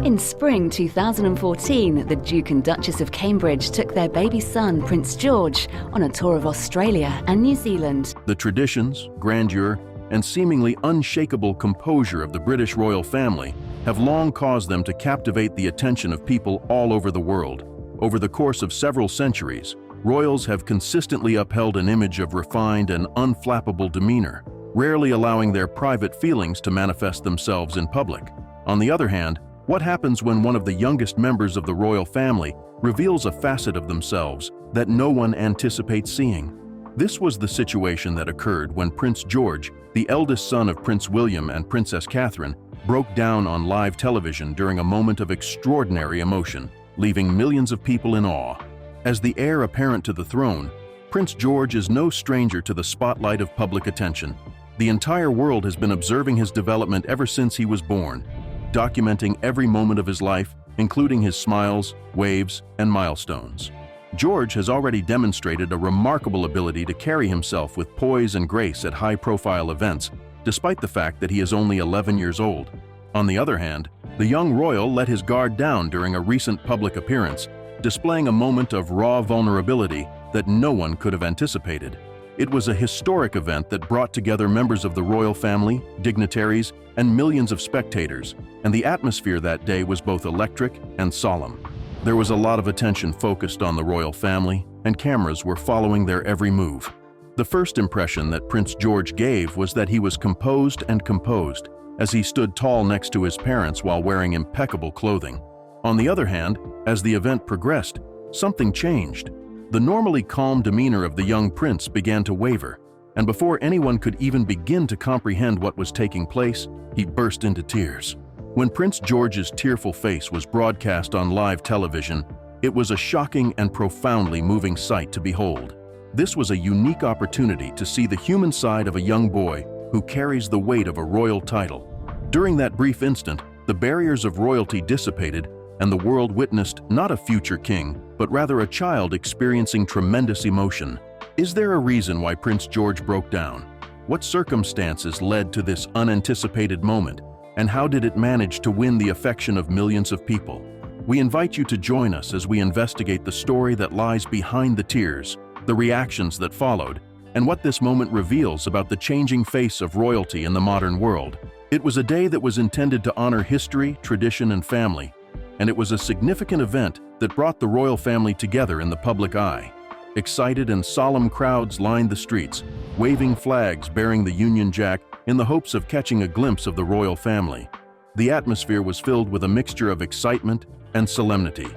In spring 2014, the Duke and Duchess of Cambridge took their baby son, Prince George, on a tour of Australia and New Zealand. The traditions, grandeur, and seemingly unshakable composure of the British royal family have long caused them to captivate the attention of people all over the world. Over the course of several centuries, royals have consistently upheld an image of refined and unflappable demeanor, rarely allowing their private feelings to manifest themselves in public. On the other hand, what happens when one of the youngest members of the royal family reveals a facet of themselves that no one anticipates seeing? This was the situation that occurred when Prince George, the eldest son of Prince William and Princess Catherine, broke down on live television during a moment of extraordinary emotion, leaving millions of people in awe. As the heir apparent to the throne, Prince George is no stranger to the spotlight of public attention. The entire world has been observing his development ever since he was born, documenting every moment of his life, including his smiles, waves, and milestones. George has already demonstrated a remarkable ability to carry himself with poise and grace at high-profile events, despite the fact that he is only 11 years old. On the other hand, the young royal let his guard down during a recent public appearance, displaying a moment of raw vulnerability that no one could have anticipated. It was a historic event that brought together members of the royal family, dignitaries, and millions of spectators, and the atmosphere that day was both electric and solemn. There was a lot of attention focused on the royal family, and cameras were following their every move. The first impression that Prince George gave was that he was composed and composed, as he stood tall next to his parents while wearing impeccable clothing. On the other hand, as the event progressed, something changed. The normally calm demeanor of the young prince began to waver, and before anyone could even begin to comprehend what was taking place, he burst into tears. When Prince George's tearful face was broadcast on live television, it was a shocking and profoundly moving sight to behold. This was a unique opportunity to see the human side of a young boy who carries the weight of a royal title. During that brief instant, the barriers of royalty dissipated, and the world witnessed not a future king, but rather a child experiencing tremendous emotion. Is there a reason why Prince George broke down? What circumstances led to this unanticipated moment, and how did it manage to win the affection of millions of people? We invite you to join us as we investigate the story that lies behind the tears, the reactions that followed, and what this moment reveals about the changing face of royalty in the modern world. It was a day that was intended to honor history, tradition, and family, and it was a significant event that brought the royal family together in the public eye. Excited and solemn crowds lined the streets, waving flags bearing the Union Jack in the hopes of catching a glimpse of the royal family. The atmosphere was filled with a mixture of excitement and solemnity.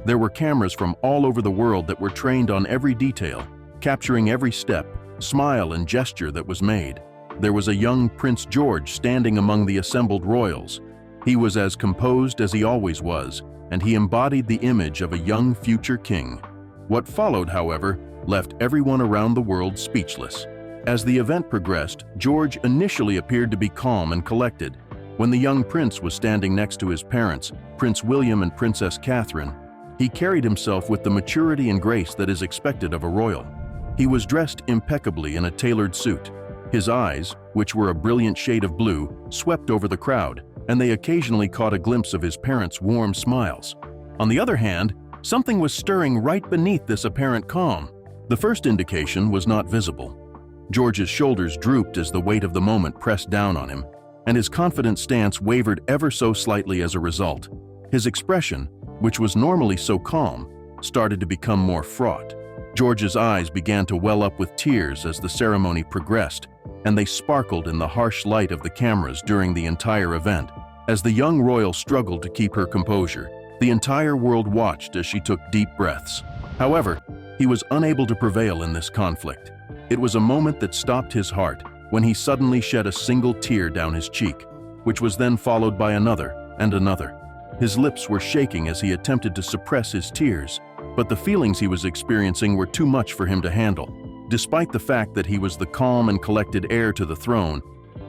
There were cameras from all over the world that were trained on every detail, capturing every step, smile, and gesture that was made. There was a young Prince George standing among the assembled royals. He was as composed as he always was, and he embodied the image of a young future king. What followed, however, left everyone around the world speechless. As the event progressed, George initially appeared to be calm and collected. When the young prince was standing next to his parents, Prince William and Princess Catherine, he carried himself with the maturity and grace that is expected of a royal. He was dressed impeccably in a tailored suit. His eyes, which were a brilliant shade of blue, swept over the crowd, and they occasionally caught a glimpse of his parents' warm smiles. On the other hand, something was stirring right beneath this apparent calm. The first indication was not visible. George's shoulders drooped as the weight of the moment pressed down on him, and his confident stance wavered ever so slightly as a result. His expression, which was normally so calm, started to become more fraught. George's eyes began to well up with tears as the ceremony progressed, and they sparkled in the harsh light of the cameras during the entire event. As the young royal struggled to keep her composure, the entire world watched as she took deep breaths. However, he was unable to prevail in this conflict. It was a moment that stopped his heart when he suddenly shed a single tear down his cheek, which was then followed by another and another. His lips were shaking as he attempted to suppress his tears, but the feelings he was experiencing were too much for him to handle. Despite the fact that he was the calm and collected heir to the throne,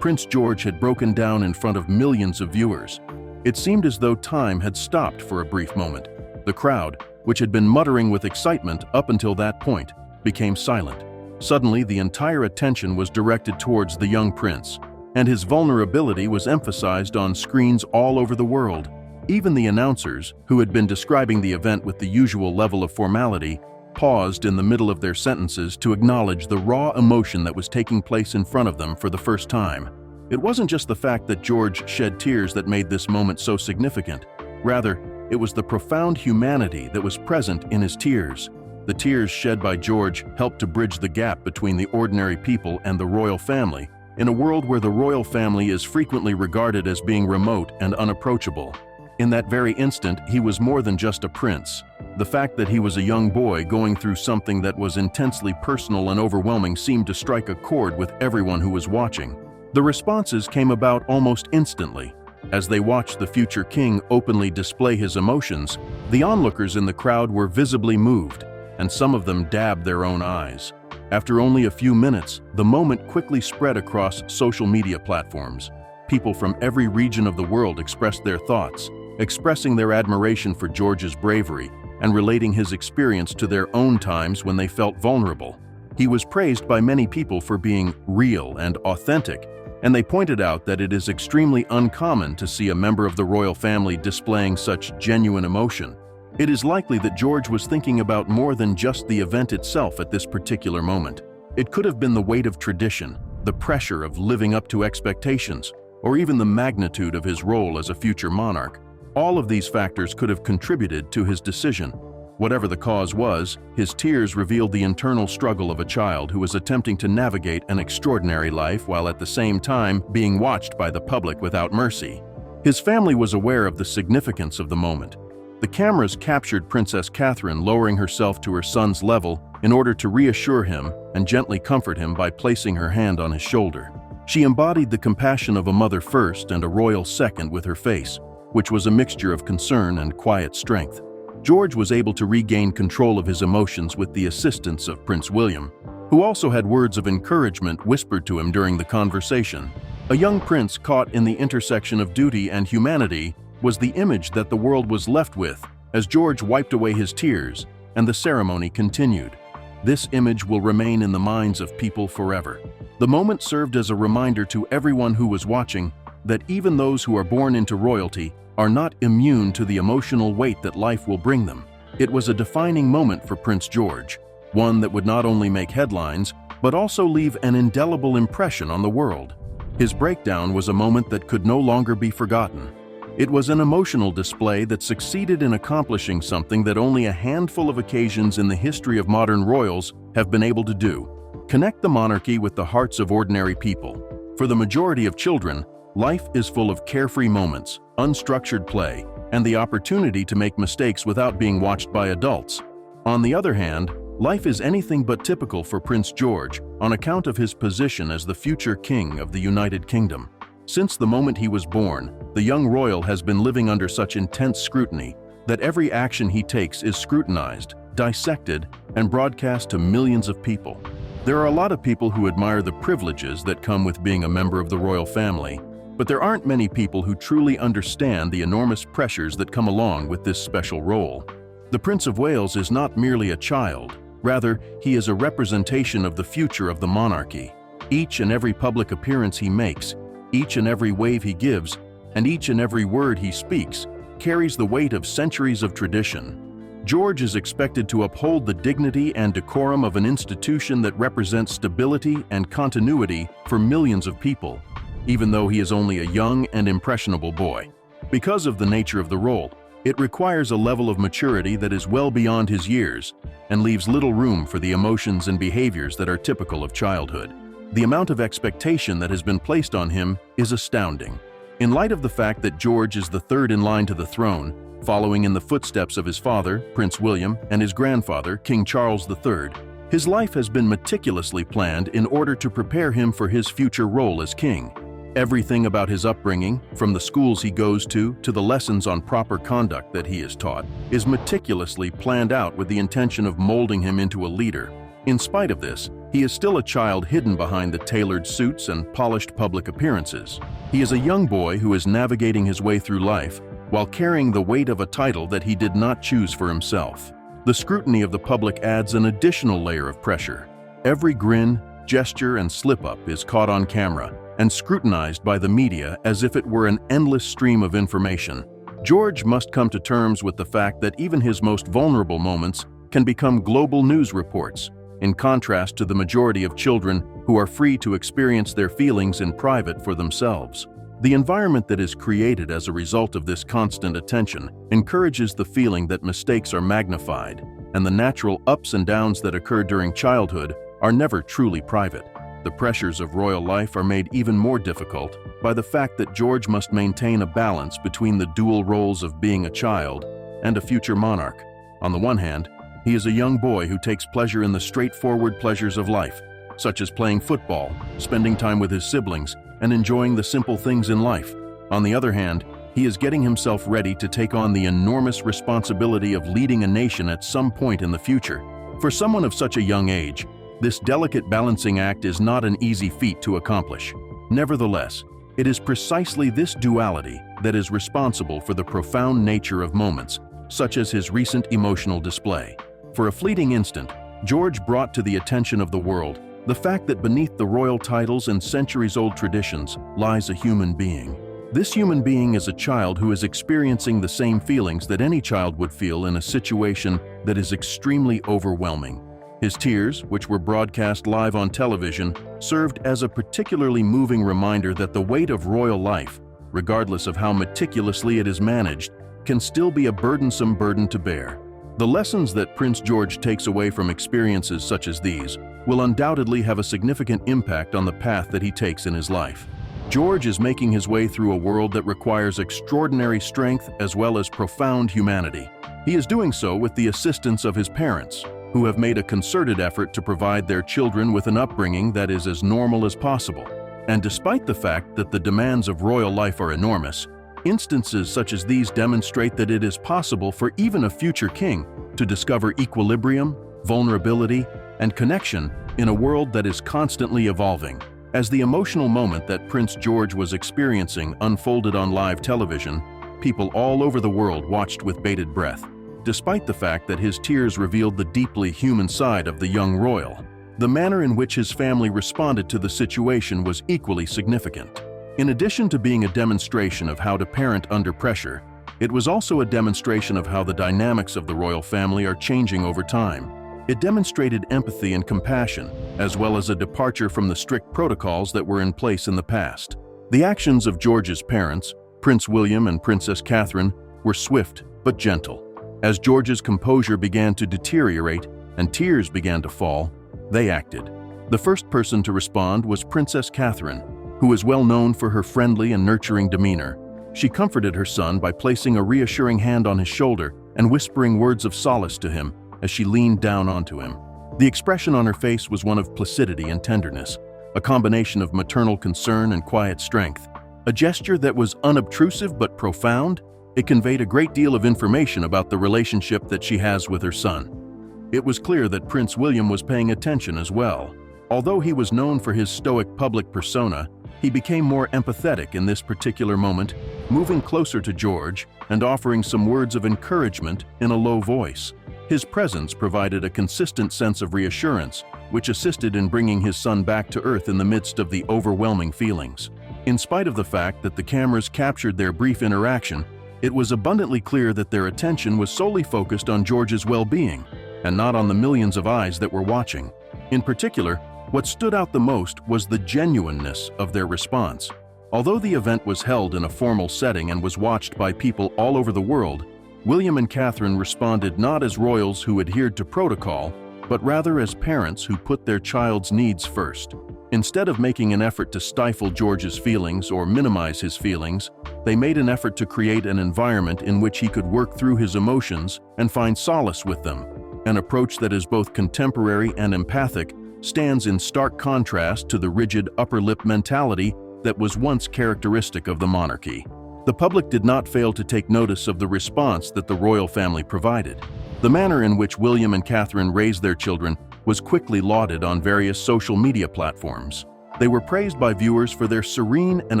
Prince George had broken down in front of millions of viewers. It seemed as though time had stopped for a brief moment. The crowd, which had been muttering with excitement up until that point, became silent. Suddenly, the entire attention was directed towards the young prince, and his vulnerability was emphasized on screens all over the world. Even the announcers, who had been describing the event with the usual level of formality, paused in the middle of their sentences to acknowledge the raw emotion that was taking place in front of them for the first time. It wasn't just the fact that George shed tears that made this moment so significant. Rather, it was the profound humanity that was present in his tears. The tears shed by George helped to bridge the gap between the ordinary people and the royal family, in a world where the royal family is frequently regarded as being remote and unapproachable. In that very instant, he was more than just a prince. The fact that he was a young boy going through something that was intensely personal and overwhelming seemed to strike a chord with everyone who was watching. The responses came about almost instantly. As they watched the future king openly display his emotions, the onlookers in the crowd were visibly moved, and some of them dabbed their own eyes. After only a few minutes, the moment quickly spread across social media platforms. People from every region of the world expressed their thoughts, expressing their admiration for George's bravery and relating his experience to their own times when they felt vulnerable. He was praised by many people for being real and authentic, and they pointed out that it is extremely uncommon to see a member of the royal family displaying such genuine emotion. It is likely that George was thinking about more than just the event itself at this particular moment. It could have been the weight of tradition, the pressure of living up to expectations, or even the magnitude of his role as a future monarch. All of these factors could have contributed to his decision. Whatever the cause was, his tears revealed the internal struggle of a child who was attempting to navigate an extraordinary life while at the same time being watched by the public without mercy. His family was aware of the significance of the moment. The cameras captured Princess Catherine lowering herself to her son's level in order to reassure him and gently comfort him by placing her hand on his shoulder. She embodied the compassion of a mother first and a royal second with her face, which was a mixture of concern and quiet strength. George was able to regain control of his emotions with the assistance of Prince William, who also had words of encouragement whispered to him during the conversation. A young prince caught in the intersection of duty and humanity was the image that the world was left with as George wiped away his tears and the ceremony continued. This image will remain in the minds of people forever. The moment served as a reminder to everyone who was watching that even those who are born into royalty are not immune to the emotional weight that life will bring them. It was a defining moment for Prince George, one that would not only make headlines, but also leave an indelible impression on the world. His breakdown was a moment that could no longer be forgotten. It was an emotional display that succeeded in accomplishing something that only a handful of occasions in the history of modern royals have been able to do: connect the monarchy with the hearts of ordinary people. For the majority of children, life is full of carefree moments, unstructured play, and the opportunity to make mistakes without being watched by adults. On the other hand, life is anything but typical for Prince George on account of his position as the future king of the United Kingdom. Since the moment he was born, the young royal has been living under such intense scrutiny that every action he takes is scrutinized, dissected, and broadcast to millions of people. There are a lot of people who admire the privileges that come with being a member of the royal family, but there aren't many people who truly understand the enormous pressures that come along with this special role. The Prince of Wales is not merely a child, rather, he is a representation of the future of the monarchy. Each and every public appearance he makes, each and every wave he gives, and each and every word he speaks carries the weight of centuries of tradition. George is expected to uphold the dignity and decorum of an institution that represents stability and continuity for millions of people, even though he is only a young and impressionable boy. Because of the nature of the role, it requires a level of maturity that is well beyond his years and leaves little room for the emotions and behaviors that are typical of childhood. The amount of expectation that has been placed on him is astounding. In light of the fact that George is the third in line to the throne, following in the footsteps of his father, Prince William, and his grandfather, King Charles III, his life has been meticulously planned in order to prepare him for his future role as king. Everything about his upbringing, from the schools he goes to the lessons on proper conduct that he is taught, is meticulously planned out with the intention of molding him into a leader. In spite of this, he is still a child hidden behind the tailored suits and polished public appearances. He is a young boy who is navigating his way through life while carrying the weight of a title that he did not choose for himself. The scrutiny of the public adds an additional layer of pressure. Every grin, gesture, and slip-up is caught on camera and scrutinized by the media as if it were an endless stream of information. George must come to terms with the fact that even his most vulnerable moments can become global news reports, in contrast to the majority of children who are free to experience their feelings in private for themselves. The environment that is created as a result of this constant attention encourages the feeling that mistakes are magnified, and the natural ups and downs that occur during childhood are never truly private. The pressures of royal life are made even more difficult by the fact that George must maintain a balance between the dual roles of being a child and a future monarch. On the one hand, he is a young boy who takes pleasure in the straightforward pleasures of life, such as playing football, spending time with his siblings, and enjoying the simple things in life. On the other hand, he is getting himself ready to take on the enormous responsibility of leading a nation at some point in the future. For someone of such a young age, this delicate balancing act is not an easy feat to accomplish. Nevertheless, it is precisely this duality that is responsible for the profound nature of moments, such as his recent emotional display. For a fleeting instant, George brought to the attention of the world the fact that beneath the royal titles and centuries-old traditions lies a human being. This human being is a child who is experiencing the same feelings that any child would feel in a situation that is extremely overwhelming. His tears, which were broadcast live on television, served as a particularly moving reminder that the weight of royal life, regardless of how meticulously it is managed, can still be a burdensome burden to bear. The lessons that Prince George takes away from experiences such as these will undoubtedly have a significant impact on the path that he takes in his life. George is making his way through a world that requires extraordinary strength as well as profound humanity. He is doing so with the assistance of his parents, who have made a concerted effort to provide their children with an upbringing that is as normal as possible. And despite the fact that the demands of royal life are enormous, instances such as these demonstrate that it is possible for even a future king to discover equilibrium, vulnerability, and connection in a world that is constantly evolving. As the emotional moment that Prince George was experiencing unfolded on live television, people all over the world watched with bated breath. Despite the fact that his tears revealed the deeply human side of the young royal, the manner in which his family responded to the situation was equally significant. In addition to being a demonstration of how to parent under pressure, it was also a demonstration of how the dynamics of the royal family are changing over time. It demonstrated empathy and compassion, as well as a departure from the strict protocols that were in place in the past. The actions of George's parents, Prince William and Princess Catherine, were swift but gentle. As George's composure began to deteriorate and tears began to fall, they acted. The first person to respond was Princess Catherine, who is well known for her friendly and nurturing demeanor. She comforted her son by placing a reassuring hand on his shoulder and whispering words of solace to him as she leaned down onto him. The expression on her face was one of placidity and tenderness, a combination of maternal concern and quiet strength. A gesture that was unobtrusive but profound, it conveyed a great deal of information about the relationship that she has with her son. It was clear that Prince William was paying attention as well. Although he was known for his stoic public persona, he became more empathetic in this particular moment, moving closer to George and offering some words of encouragement in a low voice. His presence provided a consistent sense of reassurance, which assisted in bringing his son back to earth in the midst of the overwhelming feelings. In spite of the fact that the cameras captured their brief interaction, it was abundantly clear that their attention was solely focused on George's well-being, and not on the millions of eyes that were watching. In particular, what stood out the most was the genuineness of their response. Although the event was held in a formal setting and was watched by people all over the world, William and Catherine responded not as royals who adhered to protocol, but rather as parents who put their child's needs first. Instead of making an effort to stifle George's feelings or minimize his feelings, they made an effort to create an environment in which he could work through his emotions and find solace with them. An approach that is both contemporary and empathic stands in stark contrast to the rigid upper lip mentality that was once characteristic of the monarchy. The public did not fail to take notice of the response that the royal family provided. The manner in which William and Catherine raised their children was quickly lauded on various social media platforms. They were praised by viewers for their serene and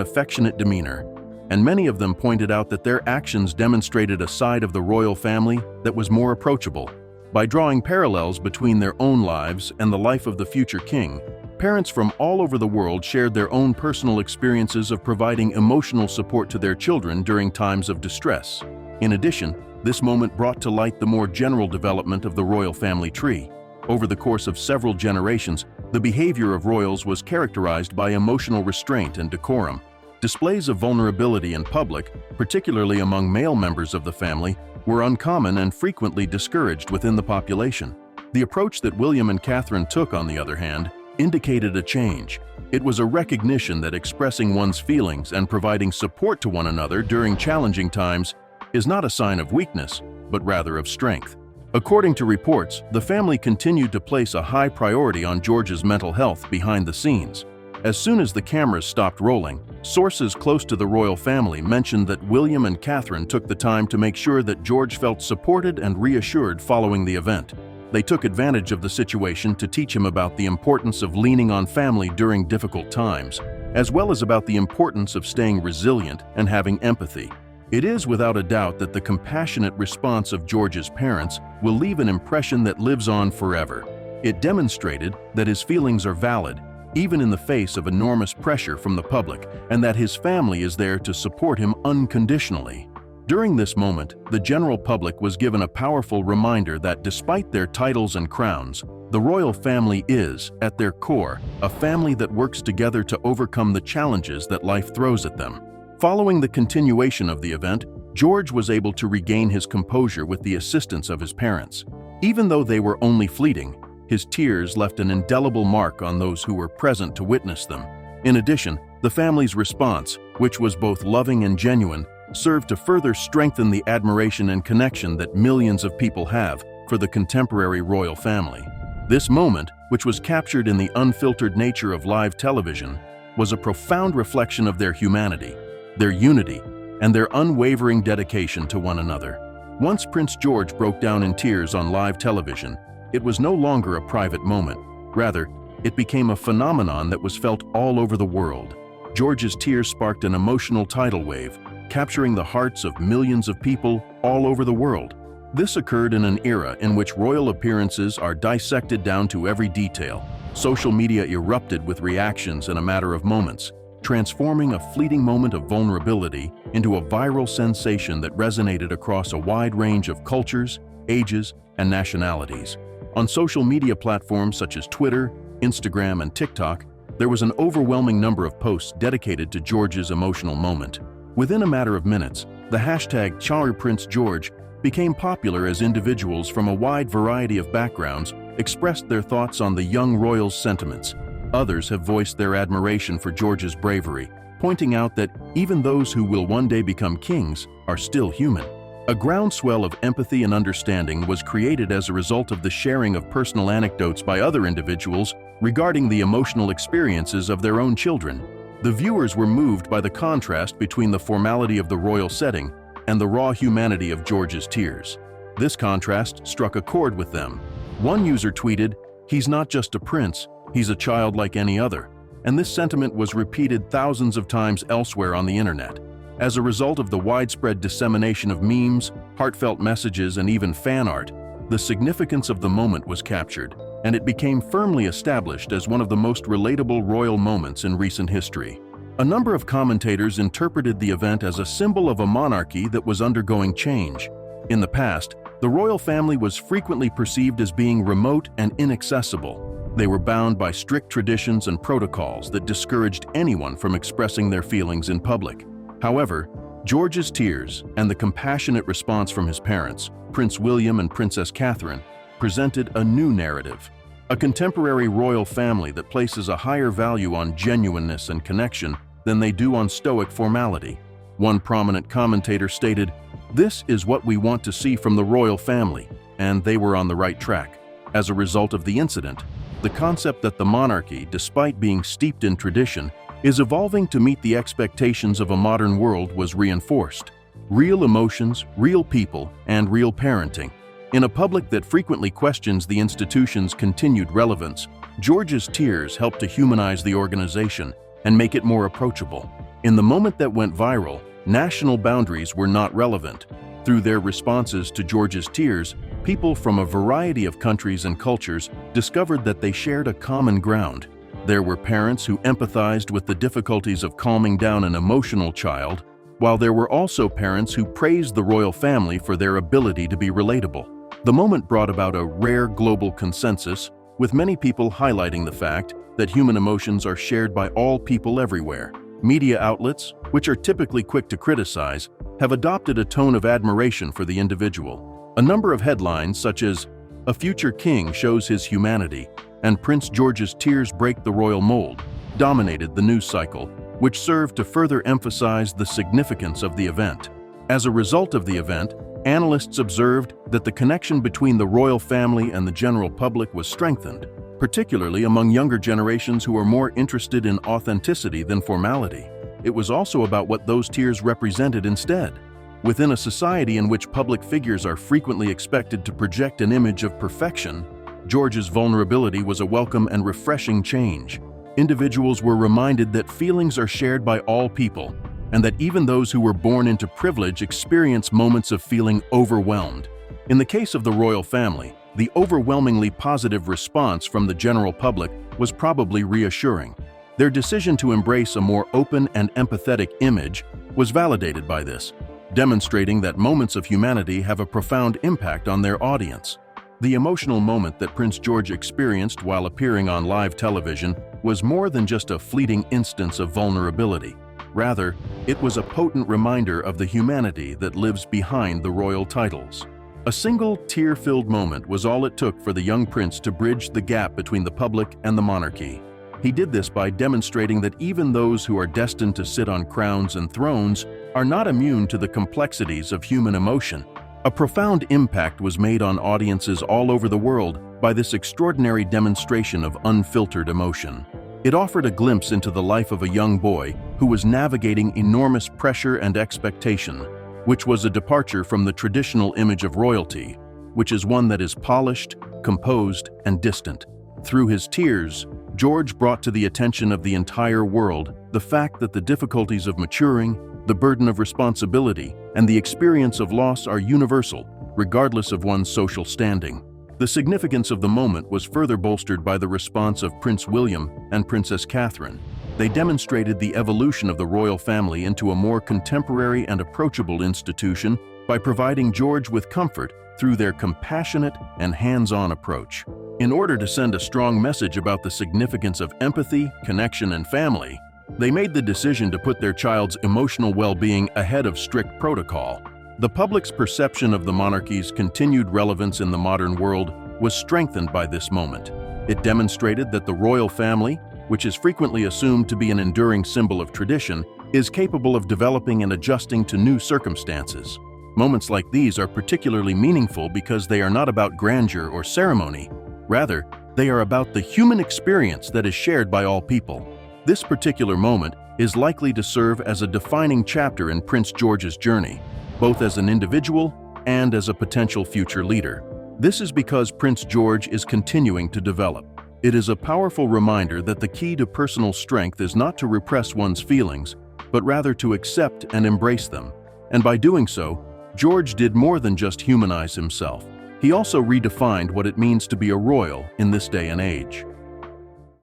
affectionate demeanor, and many of them pointed out that their actions demonstrated a side of the royal family that was more approachable. By drawing parallels between their own lives and the life of the future king, parents from all over the world shared their own personal experiences of providing emotional support to their children during times of distress. In addition, this moment brought to light the more general development of the royal family tree. Over the course of several generations, the behavior of royals was characterized by emotional restraint and decorum. Displays of vulnerability in public, particularly among male members of the family, were uncommon and frequently discouraged within the population. The approach that William and Catherine took, on the other hand, indicated a change. It was a recognition that expressing one's feelings and providing support to one another during challenging times is not a sign of weakness, but rather of strength. According to reports, the family continued to place a high priority on George's mental health behind the scenes. As soon as the cameras stopped rolling, sources close to the royal family mentioned that William and Catherine took the time to make sure that George felt supported and reassured following the event. They took advantage of the situation to teach him about the importance of leaning on family during difficult times, as well as about the importance of staying resilient and having empathy. It is without a doubt that the compassionate response of George's parents will leave an impression that lives on forever. It demonstrated that his feelings are valid, even in the face of enormous pressure from the public, and that his family is there to support him unconditionally. During this moment, the general public was given a powerful reminder that despite their titles and crowns, the royal family is, at their core, a family that works together to overcome the challenges that life throws at them. Following the continuation of the event, George was able to regain his composure with the assistance of his parents. Even though they were only fleeting, his tears left an indelible mark on those who were present to witness them. In addition, the family's response, which was both loving and genuine, served to further strengthen the admiration and connection that millions of people have for the contemporary royal family. This moment, which was captured in the unfiltered nature of live television, was a profound reflection of their humanity, their unity, and their unwavering dedication to one another. Once Prince George broke down in tears on live television, it was no longer a private moment. Rather, it became a phenomenon that was felt all over the world. George's tears sparked an emotional tidal wave, capturing the hearts of millions of people all over the world. This occurred in an era in which royal appearances are dissected down to every detail. Social media erupted with reactions in a matter of moments, transforming a fleeting moment of vulnerability into a viral sensation that resonated across a wide range of cultures, ages, and nationalities. On social media platforms such as Twitter, Instagram, and TikTok, there was an overwhelming number of posts dedicated to George's emotional moment. Within a matter of minutes, the hashtag #ChariPrinceGeorge became popular as individuals from a wide variety of backgrounds expressed their thoughts on the young royal's sentiments. Others have voiced their admiration for George's bravery, pointing out that even those who will one day become kings are still human. A groundswell of empathy and understanding was created as a result of the sharing of personal anecdotes by other individuals regarding the emotional experiences of their own children. The viewers were moved by the contrast between the formality of the royal setting and the raw humanity of George's tears. This contrast struck a chord with them. One user tweeted, "He's not just a prince, he's a child like any other," and this sentiment was repeated thousands of times elsewhere on the internet. As a result of the widespread dissemination of memes, heartfelt messages, and even fan art, the significance of the moment was captured, and it became firmly established as one of the most relatable royal moments in recent history. A number of commentators interpreted the event as a symbol of a monarchy that was undergoing change. In the past, the royal family was frequently perceived as being remote and inaccessible. They were bound by strict traditions and protocols that discouraged anyone from expressing their feelings in public. However, George's tears and the compassionate response from his parents, Prince William and Princess Catherine, presented a new narrative, a contemporary royal family that places a higher value on genuineness and connection than they do on stoic formality. One prominent commentator stated, "This is what we want to see from the royal family," and they were on the right track. As a result of the incident, the concept that the monarchy, despite being steeped in tradition, is evolving to meet the expectations of a modern world was reinforced. Real emotions, real people, and real parenting. In a public that frequently questions the institution's continued relevance, George's tears helped to humanize the organization and make it more approachable. In the moment that went viral, national boundaries were not relevant. Through their responses to George's tears, people from a variety of countries and cultures discovered that they shared a common ground. There were parents who empathized with the difficulties of calming down an emotional child, while there were also parents who praised the royal family for their ability to be relatable. The moment brought about a rare global consensus, with many people highlighting the fact that human emotions are shared by all people everywhere. Media outlets, which are typically quick to criticize, have adopted a tone of admiration for the individual. A number of headlines such as "A future king shows his humanity" and "Prince George's tears break the royal mold" dominated the news cycle, which served to further emphasize the significance of the event. As a result of the event, analysts observed that the connection between the royal family and the general public was strengthened, particularly among younger generations who are more interested in authenticity than formality. It was also about what those tears represented instead. Within a society in which public figures are frequently expected to project an image of perfection, George's vulnerability was a welcome and refreshing change. Individuals were reminded that feelings are shared by all people, and that even those who were born into privilege experience moments of feeling overwhelmed. In the case of the royal family, the overwhelmingly positive response from the general public was probably reassuring. Their decision to embrace a more open and empathetic image was validated by this, demonstrating that moments of humanity have a profound impact on their audience. The emotional moment that Prince George experienced while appearing on live television was more than just a fleeting instance of vulnerability. Rather, it was a potent reminder of the humanity that lives behind the royal titles. A single tear-filled moment was all it took for the young prince to bridge the gap between the public and the monarchy. He did this by demonstrating that even those who are destined to sit on crowns and thrones are not immune to the complexities of human emotion. A profound impact was made on audiences all over the world by this extraordinary demonstration of unfiltered emotion. It offered a glimpse into the life of a young boy who was navigating enormous pressure and expectation, which was a departure from the traditional image of royalty, which is one that is polished, composed, and distant. Through his tears, George brought to the attention of the entire world the fact that the difficulties of maturing, the burden of responsibility, and the experience of loss are universal, regardless of one's social standing. The significance of the moment was further bolstered by the response of Prince William and Princess Catherine. They demonstrated the evolution of the royal family into a more contemporary and approachable institution by providing George with comfort through their compassionate and hands-on approach. In order to send a strong message about the significance of empathy, connection, and family, they made the decision to put their child's emotional well-being ahead of strict protocol. The public's perception of the monarchy's continued relevance in the modern world was strengthened by this moment. It demonstrated that the royal family, which is frequently assumed to be an enduring symbol of tradition, is capable of developing and adjusting to new circumstances. Moments like these are particularly meaningful because they are not about grandeur or ceremony. Rather, they are about the human experience that is shared by all people. This particular moment is likely to serve as a defining chapter in Prince George's journey, both as an individual and as a potential future leader. This is because Prince George is continuing to develop. It is a powerful reminder that the key to personal strength is not to repress one's feelings, but rather to accept and embrace them. And by doing so, George did more than just humanize himself. He also redefined what it means to be a royal in this day and age.